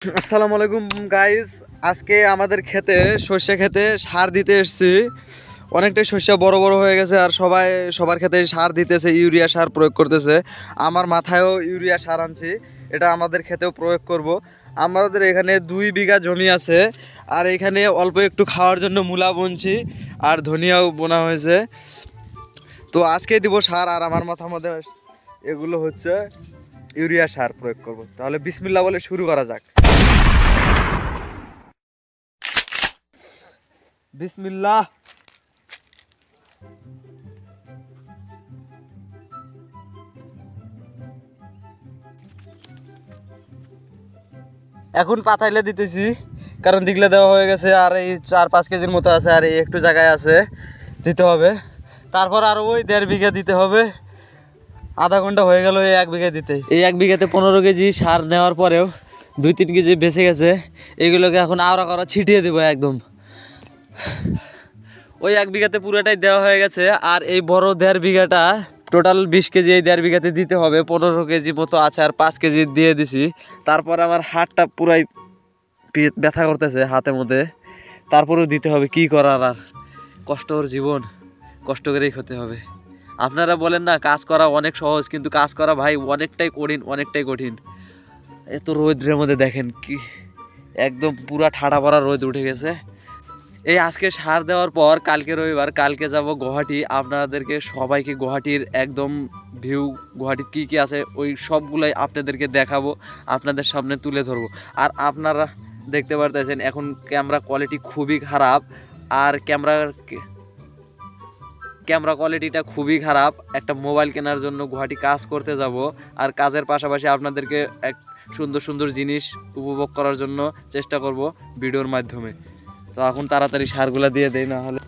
আসসালামু আলাইকুম গাইস। আজকে আমাদের খেতে সর্ষে খেতে সার দিতে এসেছি। অনেকটাই শস্য বড় বড় হয়ে গেছে আর সবার খেতে সার দিতেছে, ইউরিয়া সার প্রয়োগ করতেছে। আমার মাথায়ও ইউরিয়া সার আনছি, এটা আমাদের খেতেও প্রয়োগ করব। আমাদের এখানে 2 বিঘা জমি আছে আর এখানে অল্প একটু খাওয়ার জন্য মূলা বুনছি আর ধনিয়াও বোনা হয়েছে। তো আজকে দিব সার আর আমার মাথার মধ্যে এগুলো হচ্ছে ইউরিয়া সার প্রয়োগ করব। তাহলে বিসমিল্লাহ বলে শুরু করা যাক। বিসমিল্লাহ। এখন পাতাইলে দিতেছি, কারণ দিগলে দেওয়া হয়ে গেছে আর এই 4-5 কেজির মতো আছে আর এই একটু জায়গায় আছে, দিতে হবে। তারপর আর ওই 1.5 বিঘা দিতে হবে। আধা ঘন্টা হয়ে গেল এই 1 বিঘা দিতে। এই 1 বিঘাতে 15 কেজি সার নেওয়ার পরেও 2-3 কেজি বেঁচে গেছে। এগুলোকে এখন আওড়া করা ছিটিয়ে দেবো একদম। ওই 1 বিঘাতে পুরোটাই দেওয়া হয়ে গেছে আর এই বড় 1.5 বিঘাটা টোটাল 20 কেজি এই 1.5 বিঘাতে দিতে হবে। 15 কেজি মতো আছে আর 5 কেজি দিয়ে দিছি। তারপর আমার হাতটা পুরাই ব্যথা করতেছে হাতের মধ্যে, তারপরেও দিতে হবে, কি করার আর। কষ্টকর জীবন, কষ্ট করেই খেতে হবে। আপনারা বলেন না কাজ করা অনেক সহজ, কিন্তু কাজ করা ভাই অনেকটাই কঠিন, অনেকটাই কঠিন। এত রোদ্রের মধ্যে দেখেন কি একদম পুরা ঠাডা পড়া রোদ উঠে গেছে। এই আজকে সার দেওয়ার পর কালকে রবিবার, কালকে যাব গুয়াহাটি। আপনাদেরকে সবাইকে গুয়াহাটির একদম ভিউ, গুয়াহাটির কী কী আছে ওই সবগুলাই আপনাদেরকে দেখাবো, আপনাদের সামনে তুলে ধরবো। আর আপনারা দেখতে পারতেছেন এখন ক্যামেরা কোয়ালিটি খুবই খারাপ, আর ক্যামেরা কোয়ালিটিটা খুবই খারাপ। একটা মোবাইল কেনার জন্য গুয়াহাটি কাজ করতে যাব, আর কাজের পাশাপাশি আপনাদেরকে এক সুন্দর সুন্দর জিনিস উপভোগ করার জন্য চেষ্টা করব ভিডিওর মাধ্যমে। তো এখন তাড়াতাড়ি সারগুলা দিয়ে দেই, না হলে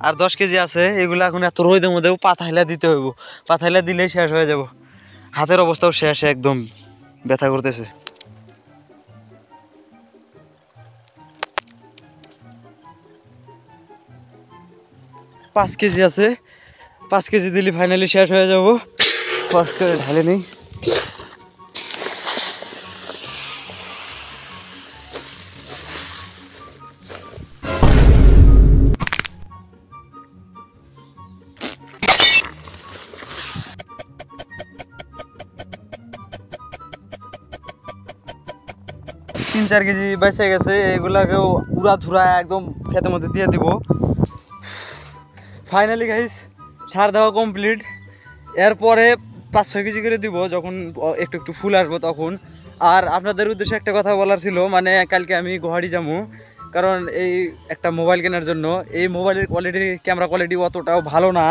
আর 10 কেজি আছে। এগুলো এখন এত রোদের মধ্যেও পাথাইলা দিতে হইব, পাথাইলা দিলেই শেষ হয়ে যাব। হাতের অবস্থাও শেষ, একদম ব্যথা করতেছে। পাঁচ কেজি আছে, 5 কেজি দিলে ফাইনালি শেষ হয়ে যাব। ফার্স্ট করে ঢালে নেই। তিন 4 কেজি বেঁচে গেছে, এগুলাকেও উড়া ধুরা একদম খেতের মধ্যে দিয়ে দিব। ফাইনালি গাইস সার দেওয়া কমপ্লিট। এরপরে 5-6 কেজি করে দিব যখন একটু একটু ফুল আসবো তখন। আর আপনাদের উদ্দেশ্যে একটা কথা বলার ছিল, মানে কালকে আমি গুয়াহাটি যাবো, কারণ এই একটা মোবাইল কেনার জন্য। এই মোবাইলের কোয়ালিটি, ক্যামেরা কোয়ালিটি অতটাও ভালো না,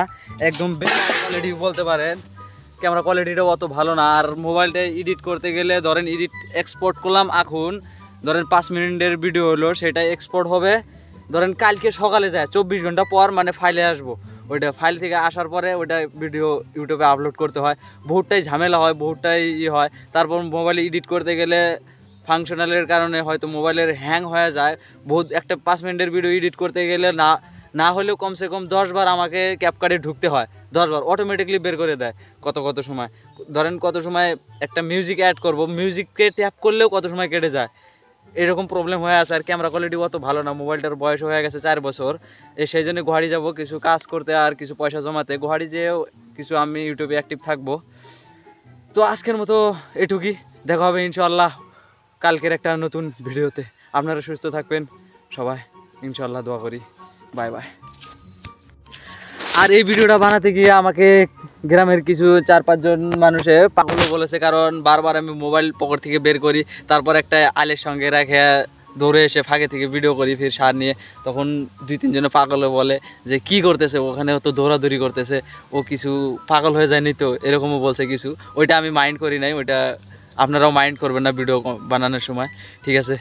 একদম বেকার কোয়ালিটি বলতে পারেন। ক্যামেরা কোয়ালিটিটাও অত ভালো না। আর মোবাইলটা এডিট করতে গেলে ধরেন এক্সপোর্ট করলাম, এখন ধরেন 5 মিনিটের ভিডিও হলো, সেটা এক্সপোর্ট হবে ধরেন কালকে সকালে যায়, 24 ঘন্টা পর মানে ফাইলে আসবো। ওইটা ফাইল থেকে আসার পরে ওইটা ভিডিও ইউটিউবে আপলোড করতে হয়, বহুতটাই ঝামেলা হয়, বহুতটাই হয়। তারপর মোবাইলে এডিট করতে গেলে ফাংশনালের কারণে হয়তো মোবাইলের হ্যাং হয়ে যায়। একটা 5 মিনিটের ভিডিও এডিট করতে গেলে না হলেও কমসে কম 10 বার আমাকে ক্যাপকাটে ঢুকতে হয়। 10 বার অটোমেটিকলি বের করে দেয় কত সময়। ধরেন কত সময় একটা মিউজিক অ্যাড করব, মিউজিককে ট্যাপ করলেও কত সময় কেটে যায়, এরকম প্রবলেম হয়ে আছে। আর ক্যামেরা কোয়ালিটি অত ভালো না, মোবাইলটার বয়স হয়ে গেছে 4 বছর। সেই জন্য গুয়াহাটি যাব কিছু কাজ করতে আর কিছু পয়সা জমাতে। গুয়াহাটি যেয়েও কিছু আমি ইউটিউবে অ্যাক্টিভ থাকবো। তো আজকের মতো এটুকুই, দেখা হবে ইনশাআল্লাহ কালকের একটা নতুন ভিডিওতে। আপনারা সুস্থ থাকবেন সবাই, ইনশাআল্লাহ দোয়া করি। Bye bye. আর এই ভিডিওটা বানাতে গিয়ে আমাকে গ্রামের কিছু 4-5 জন মানুষে পাগলও বলেছে, কারণ বারবার আমি মোবাইল পকেট থেকে বের করি, তারপর একটা আলের সঙ্গে রেখে দৌড়ে এসে ফাঁকে থেকে ভিডিও করি ফির সার নিয়ে। তখন 2-3 জনে পাগলও বলে যে কি করতেছে ওখানে, তো দৌড়াদৌড়ি করতেছে, ও কিছু পাগল হয়ে যায়নি তো, এরকমও বলছে কিছু। ওইটা আমি মাইন্ড করি নাই, ওইটা আপনারাও মাইন্ড করবেন না ভিডিও বানানোর সময়, ঠিক আছে।